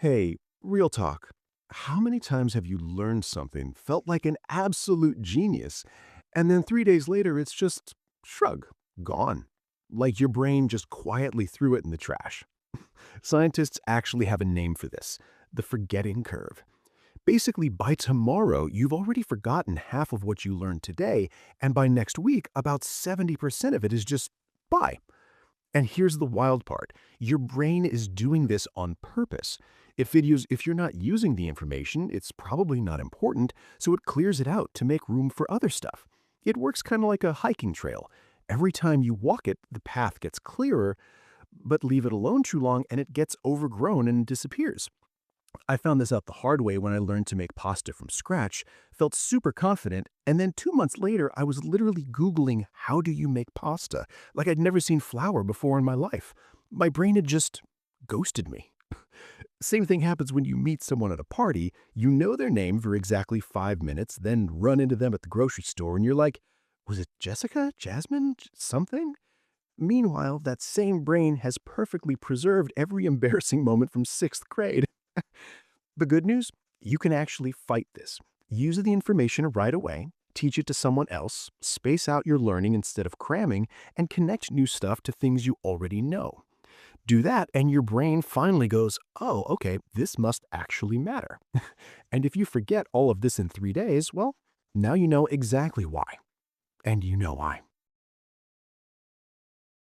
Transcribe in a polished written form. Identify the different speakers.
Speaker 1: Hey, real talk. How many times have you learned something, felt like an absolute genius, and then 3 days later it's just shrug, gone? Like your brain just quietly threw it in the trash. Scientists actually have a name for this: the forgetting curve. Basically, by tomorrow, you've already forgotten half of what you learned today, and by next week, about 70% of it is just bye. And here's the wild part. Your brain is doing this on purpose. If you're not using the information, it's probably not important, so it clears it out to make room for other stuff. It works kind of like a hiking trail. Every time you walk it, the path gets clearer, but leave it alone too long and it gets overgrown and disappears. I found this out the hard way when I learned to make pasta from scratch, felt super confident, and then 2 months later, I was literally Googling, how do you make pasta? Like I'd never seen flour before in my life. My brain had just ghosted me. Same thing happens when you meet someone at a party. You know their name for exactly 5 minutes, then run into them at the grocery store, and you're like, was it Jessica? Jasmine? Something? Meanwhile, that same brain has perfectly preserved every embarrassing moment from sixth grade. The good news? You can actually fight this. Use the information right away, teach it to someone else, space out your learning instead of cramming, and connect new stuff to things you already know. Do that, and your brain finally goes, oh, okay, this must actually matter. And if you forget all of this in 3 days, well, now you know exactly why. And you know why.